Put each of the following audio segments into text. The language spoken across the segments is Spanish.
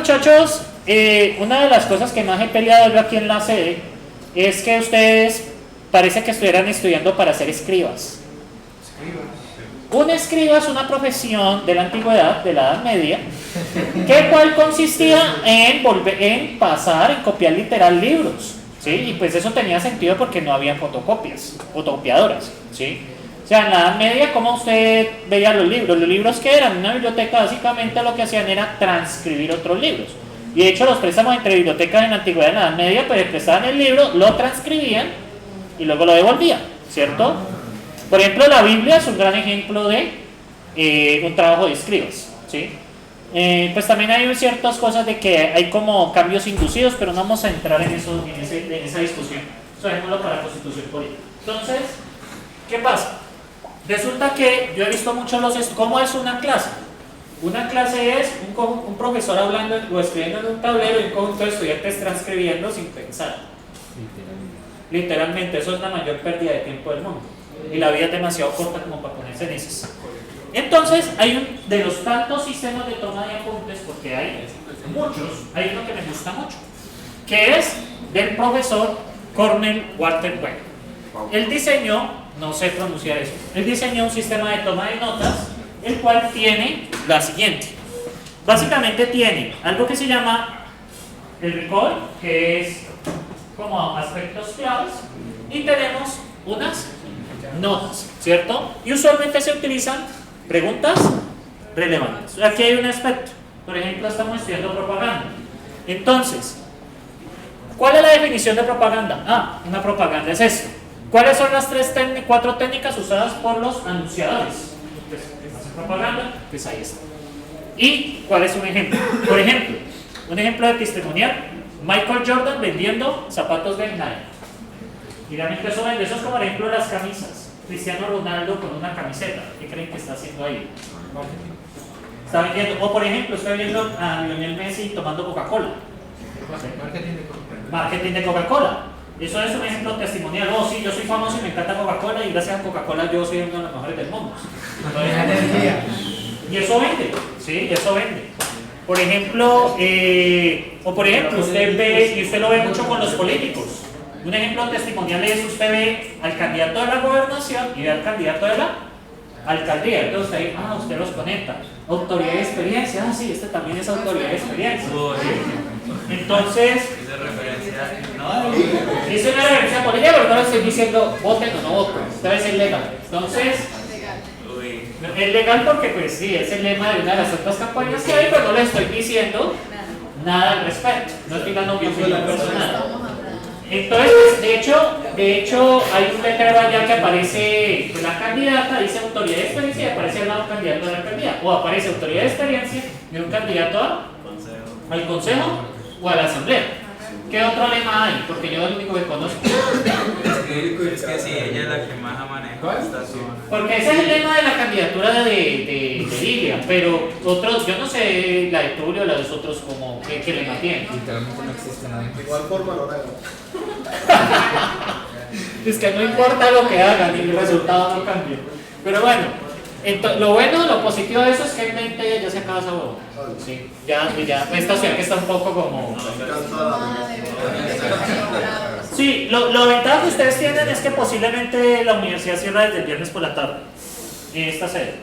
muchachos, una de las cosas que más he peleado yo aquí en la sede es que ustedes parece que estuvieran estudiando para ser escribas. Un escriba es una profesión de la antigüedad, de la Edad Media, que cual consistía en copiar literal libros, ¿sí? Y pues eso tenía sentido porque no había fotocopiadoras, ¿sí? O sea, en la Edad Media, ¿cómo usted veía los libros? Los libros que eran una biblioteca, básicamente lo que hacían era transcribir otros libros. Y de hecho los préstamos entre bibliotecas en la antigüedad y en la Edad Media, pues prestaban el libro, lo transcribían y luego lo devolvían, ¿cierto? Por ejemplo, la Biblia es un gran ejemplo de un trabajo de escribas, ¿sí? Pues también hay ciertas cosas de que hay como cambios inducidos, pero no vamos a entrar en esa discusión. Eso dejémoslo para la Constitución política. Entonces, ¿qué pasa? Resulta que yo he visto mucho ¿cómo es una clase? Una clase es un profesor hablando o escribiendo en un tablero y un conjunto de estudiantes transcribiendo sin pensar. Literalmente, eso es la mayor pérdida de tiempo del mundo. Y la vida es demasiado corta como para ponerse en esas. Entonces, de los tantos sistemas de toma de apuntes, porque hay muchos, hay uno que me gusta mucho, que es del profesor Cornell Walter Webb. Él diseñó, no sé pronunciar eso, él diseñó un sistema de toma de notas, el cual tiene la siguiente. Básicamente tiene algo que se llama el recall, que es como aspectos claves, y tenemos unas notas, ¿cierto? Y usualmente se utilizan preguntas relevantes. Aquí hay un aspecto, por ejemplo, estamos estudiando propaganda. Entonces, ¿cuál es la definición de propaganda? Una propaganda es esto. ¿Cuáles son las 4 técnicas usadas por los anunciadores? Pues, propaganda, pues ahí está. ¿Y cuál es un ejemplo? Por ejemplo, un ejemplo de testimonial: Michael Jordan vendiendo zapatos de Nike. Y realmente eso es como el ejemplo de las camisas. Cristiano Ronaldo con una camiseta. ¿Qué creen que está haciendo ahí? Está vendiendo. O por ejemplo, está viendo a Lionel Messi tomando Coca-Cola. Marketing de Coca-Cola. Eso es un ejemplo testimonial. Oh, sí, yo soy famoso y me encanta Coca-Cola y gracias a Coca-Cola yo soy uno de los mejores del mundo. Y eso vende, ¿sí? Eso vende. Por ejemplo, usted ve, y usted lo ve mucho con los políticos. Un ejemplo testimonial es: usted ve al candidato de la gobernación y ve al candidato de la alcaldía. Entonces usted los conecta. Autoridad de experiencia, sí, este también es autoridad de experiencia. Entonces, es una referencia política, pero no le estoy diciendo voten o no voten. Esta vez es legal. Entonces, es legal porque, pues sí, es el lema de una de las otras campañas que hay, pero no le estoy diciendo nada al respecto. No estoy dando mi opinión personal. Entonces, de hecho, hay un letrero allá que aparece la candidata, dice autoridad de experiencia, y aparece al lado candidato de la alcaldía. O aparece autoridad de experiencia y un candidato al consejo o a la asamblea. ¿Qué otro lema hay? Porque yo es el único que conozco. Es que sí, ella es la que más ha manejado esta zona. Porque ese es el lema de la candidatura de Lilia, pero otros, yo no sé la de Tulio o la de los otros como qué lema tienen. Literalmente no existe nada. Igual forma lo haga. Es que no importa lo que hagan y el resultado no cambia. Pero bueno, lo bueno, lo positivo de eso es que en 20 ya se acaba esa boda. Sí, ya esta ciudad que está un poco como... Sí, lo ventaja que ustedes tienen es que posiblemente la universidad cierra desde el viernes por la tarde en esta sede.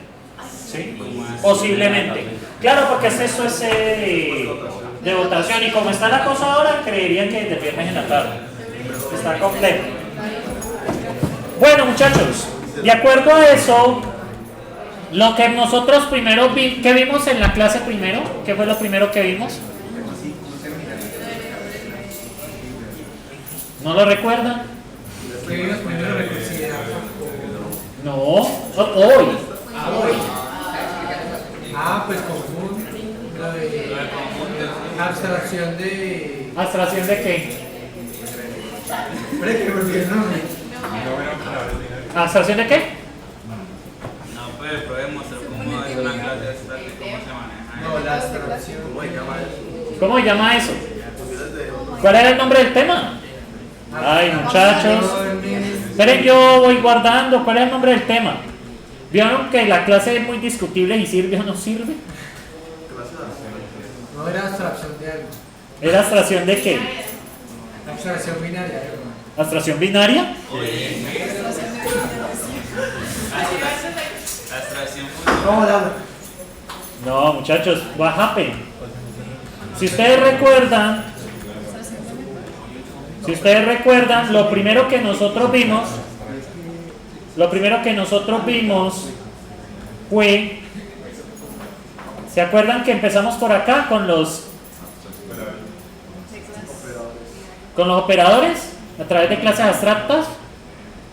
¿Sí? Posiblemente. Claro, porque esto es de votación, y como está la cosa ahora, creerían que desde el viernes en la tarde. Está completo. Bueno, muchachos, de acuerdo a eso, lo que nosotros primero ¿qué vimos en la clase primero? ¿Qué fue lo primero que vimos? ¿No lo recuerdan? ¿Qué vimos primero? No, hoy. Pues común. Lo de abstracción de... ¿Abstracción de qué? ¿Abstracción de qué? No, pues probemos cómo es una clase de esta y cómo se maneja. No, la abstracción. ¿Cómo se llama eso? ¿Cuál era el nombre del tema? Ay, muchachos. Esperen, yo voy guardando. ¿Cuál es el nombre del tema? ¿Vieron que la clase es muy discutible y sirve o no sirve? No, No era abstracción de algo. ¿Era abstracción de qué? Abstracción binaria, hermano. ¿Abstracción binaria? La abstracción ¿Cómo la? No, muchachos, what happened? Si ustedes recuerdan, lo primero que nosotros vimos fue, ¿se acuerdan que empezamos por acá con los operadores a través de clases abstractas?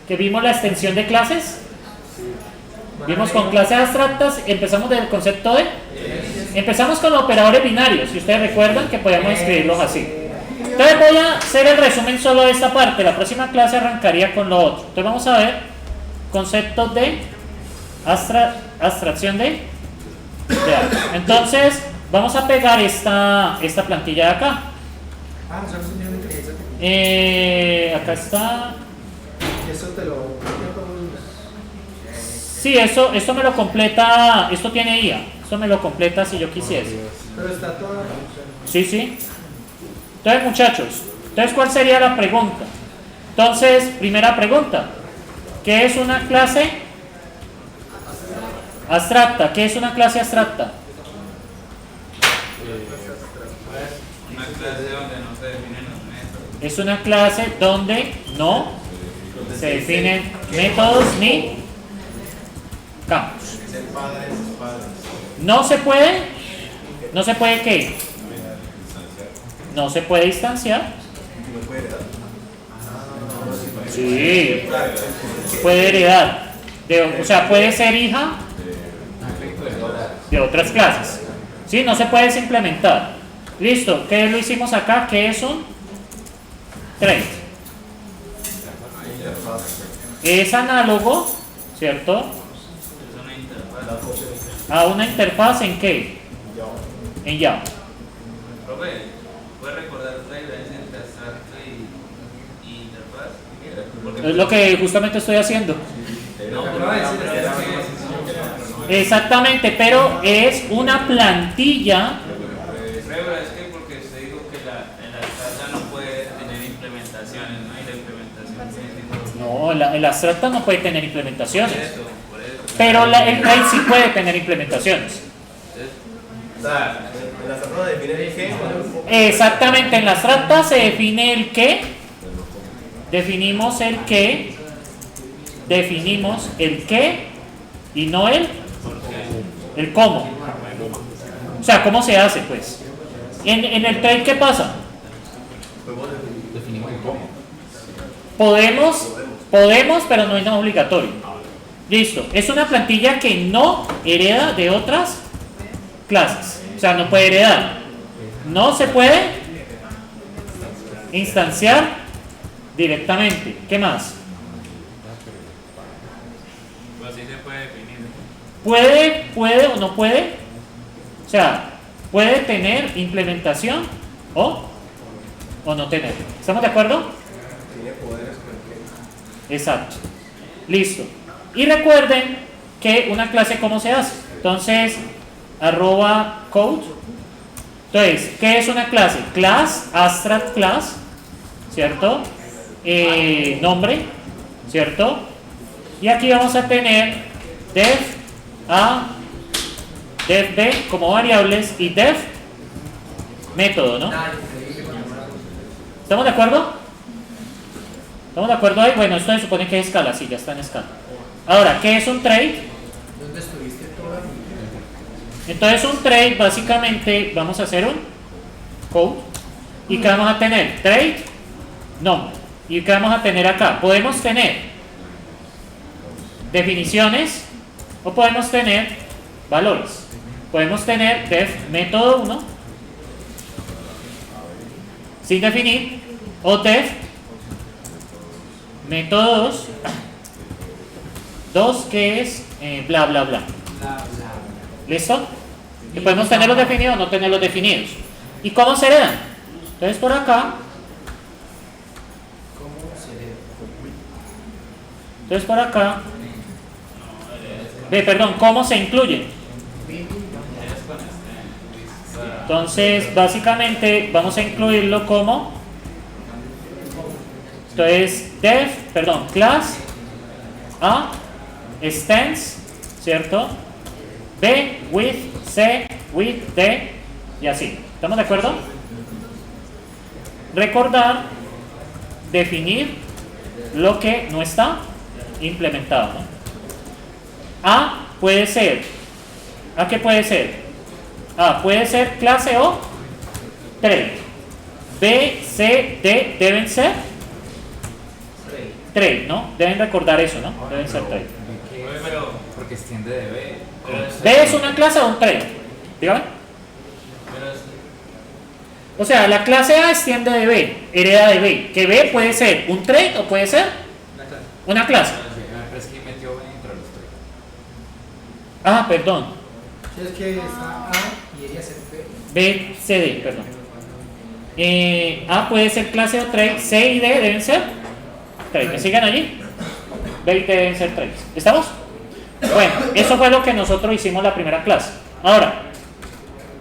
Que vimos la extensión de clases. Vimos con clases abstractas, empezamos del concepto de... Empezamos con los operadores binarios, si ustedes recuerdan que podíamos escribirlos así. Entonces voy a hacer el resumen solo de esta parte, la próxima clase arrancaría con lo otro. Entonces vamos a ver conceptos de abstracción de algo. Entonces vamos a pegar esta plantilla de acá. Ah, eso es un inteligencia. Acá está. Eso te lo... Sí, esto me lo completa, esto tiene IA, esto me lo completa si yo quisiese. Pero está todo... Sí, sí. Entonces, muchachos, ¿cuál sería la pregunta? Entonces, primera pregunta, ¿qué es una clase abstracta? ¿Qué es una clase abstracta? una clase donde no se definen los métodos. Es una clase donde no se definen métodos ni campos. No se puede ¿qué? No se puede distanciar. Sí, puede heredar. O sea, puede ser hija de otras clases. Sí, no se puede implementar. Listo, ¿qué lo hicimos acá? ¿Qué es un trait? Es análogo, ¿cierto? Es una interfaz. A una interfaz ¿en qué? En Java. Profe, ¿puede recordar la diferencia entre abstracto y interfaz? Es lo que justamente estoy haciendo. No, Exactamente, pero es una plantilla. Pero es que porque usted dijo que en la abstracta no puede tener implementaciones, ¿no? Y la implementación No, el abstracta no puede tener implementaciones. por eso. Pero el trait sí puede tener implementaciones. O sea, en la abstracta define el qué. Exactamente, en la abstracta se define el qué. Definimos el qué y no el cómo. O sea, ¿cómo se hace, pues? En el trait, ¿qué pasa? Podemos, pero no es obligatorio. Listo. Es una plantilla que no hereda de otras clases. O sea, no puede heredar. No se puede instanciar directamente. ¿Qué más? Pues así se puede definir. Puede o no puede. O sea, puede tener implementación o no tener. ¿Estamos de acuerdo? Tiene poderes con Exacto. Listo. Y recuerden que una clase, ¿cómo se hace? Entonces, @code. Entonces, ¿qué es una clase? Class, abstract class, ¿cierto? Nombre, ¿cierto? Y aquí vamos a tener def a, def b como variables y def método, ¿no? ¿Estamos de acuerdo? ¿Estamos de acuerdo ahí? Bueno, esto se supone que es escala, sí, ya está en escala. Ahora, ¿qué es un trait? ¿Dónde estuviste toda la vida? Entonces un trait, básicamente, vamos a hacer un code. ¿Y qué vamos a tener? Trait, nombre. ¿Y qué vamos a tener acá? Podemos tener definiciones o podemos tener valores. Podemos tener def método 1 sin definir o def método 2 que es bla bla bla. ¿Listo? Y podemos tenerlos definidos o no tenerlos definidos. ¿Y cómo se heredan? Entonces por acá. Entonces por acá. Perdón, ¿cómo se incluyen? Entonces, básicamente vamos a incluirlo como, entonces, class A extends, ¿cierto? B with, C with, D y así. ¿Estamos de acuerdo? Recordar, definir lo que no está implementado, ¿no? A puede ser, ¿a qué puede ser? A puede ser clase o trade. B, C, D deben ser trade, ¿no? Deben recordar eso, ¿no? Deben ser trade. Pero, Porque extiende de B. B es una clase o un trade. Dígame. pero es- O sea, la clase A extiende de B, hereda de B. Que B puede ser un trade o puede ser una clase. Pero es que metió B entre los tres. Ah, perdón. Si es que está A y ella se B. B, C, D, perdón. A puede ser clase o trade. C y D deben ser trade. ¿Me siguen allí? B y D deben ser trades. ¿Estamos? Bueno, eso fue lo que nosotros hicimos la primera clase. Ahora,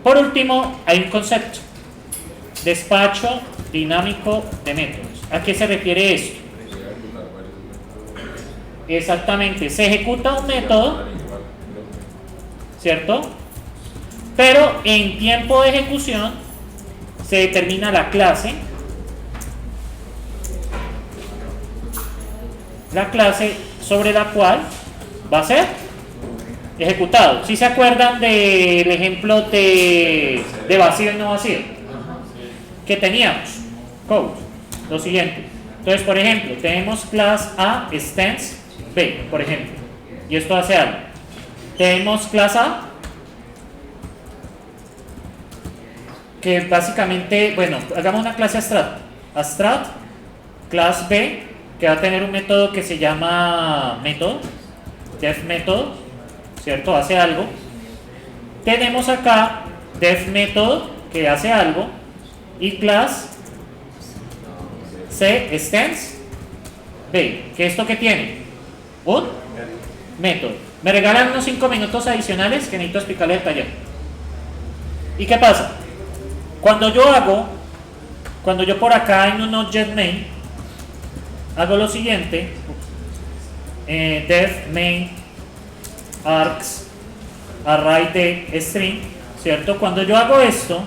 por último, hay un concepto. Despacho dinámico de métodos. ¿A qué se refiere esto? Exactamente, se ejecuta un método, ¿cierto? Pero en tiempo de ejecución se determina la clase sobre la cual va a ser ejecutado. ¿Sí se acuerdan del ejemplo de vacío y no vacío que teníamos? Code, lo siguiente. Entonces, por ejemplo, tenemos class A extends B, por ejemplo, y esto hace algo. Tenemos class A que básicamente, bueno, hagamos una clase abstract, class B, que va a tener un método que se llama método, def método, ¿cierto? Hace algo. Tenemos acá def método que hace algo y class C extends B, que esto que tiene un método. Me regalan unos 5 minutos adicionales que necesito explicarle el taller. ¿Y qué pasa? Cuando yo por acá en un object main hago lo siguiente, def main args array de string, ¿cierto? Cuando yo hago esto,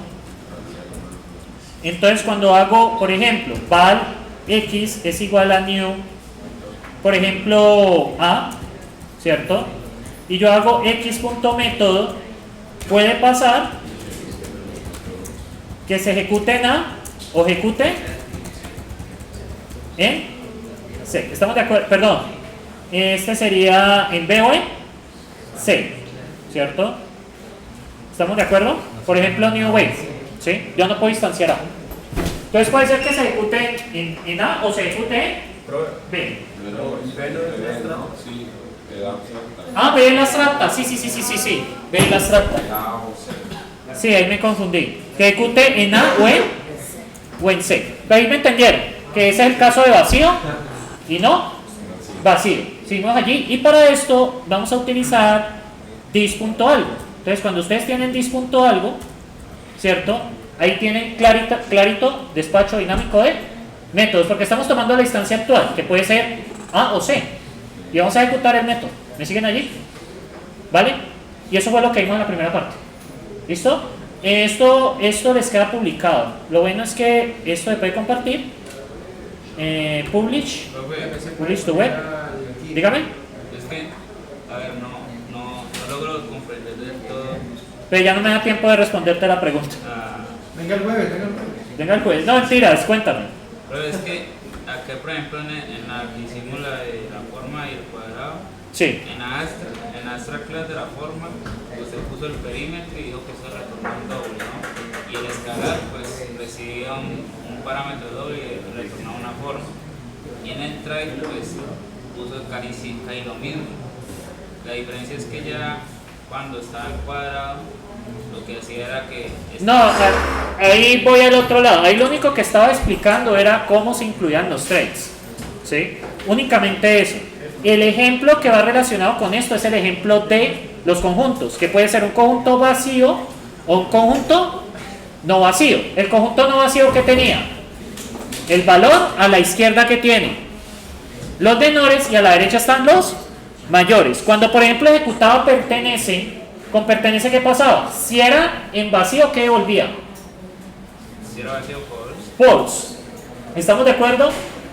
entonces cuando hago, por ejemplo, val x es igual a new, por ejemplo, a, ¿cierto? Y yo hago x.método, puede pasar que se ejecute en A o ejecute en C. ¿Estamos de acuerdo? Perdón, este sería en B o en C, ¿cierto? ¿Estamos de acuerdo? Por ejemplo, new wave, ¿sí? Yo no puedo instanciar A. Entonces puede ser que se ejecute en A o se ejecute en B. Ah, B es la abstracta, sí. B es la abstracta. Sí, ahí me confundí. Que ejecute en A o en C. Pero ahí me entendieron, que ese es el caso de vacío y no vacío. Seguimos allí y para esto vamos a utilizar dis.algo. Entonces cuando ustedes tienen dis.algo, ¿cierto? Ahí tienen clarito despacho dinámico de métodos, porque estamos tomando la instancia actual, que puede ser A o C. Y vamos a ejecutar el método. ¿Me siguen allí? ¿Vale? Y eso fue lo que vimos en la primera parte. ¿Listo? Esto les queda publicado. Lo bueno es que esto se puede compartir. Publish to web. Dígame. es que, a ver, no logro comprender del todo. Pero ya no me da tiempo de responderte la pregunta. Venga el jueves. Venga el juez. No, mentiras, cuéntame. Pero es que, acá por ejemplo, en la que hicimos la de la forma y el cuadrado, Sí. en Astra class de la forma, usted puso el perímetro y dijo que se retornaba un doble, ¿no? Y el escalar, pues recibía un parámetro doble y retornaba una forma. Y en el try, pues puso casi lo mismo. La diferencia es que ya cuando estaba el cuadrado, lo que hacía era que... No, ahí voy al otro lado. Ahí lo único que estaba explicando era cómo se incluían los threads, ¿sí? Únicamente eso. El ejemplo que va relacionado con esto es el ejemplo de los conjuntos, que puede ser un conjunto vacío o un conjunto no vacío. El conjunto no vacío que tenía el valor a la izquierda que tiene los menores y a la derecha están los mayores. Cuando por ejemplo ejecutaba pertenece, con pertenece ¿qué pasaba? Si era en vacío, ¿qué devolvía? Si era vacío, False. ¿Estamos de acuerdo?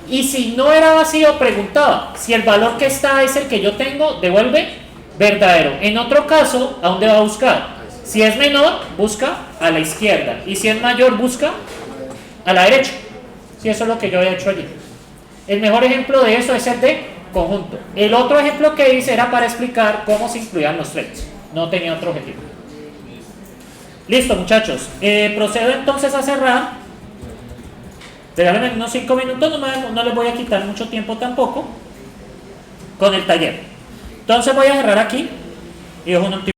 Y si no era vacío, preguntaba, si el valor que está es el que yo tengo, devuelve verdadero. En otro caso, ¿a dónde va a buscar? Si es menor, busca a la izquierda. Y si es mayor, busca a la derecha. Sí, eso es lo que yo había hecho allí. El mejor ejemplo de eso es el de conjunto. El otro ejemplo que hice era para explicar cómo se incluían los threads. No tenía otro objetivo. Listo, muchachos. Procedo entonces a cerrar. Regálenme unos 5 minutos, no les voy a quitar mucho tiempo tampoco con el taller. Entonces voy a cerrar aquí y dejo un último.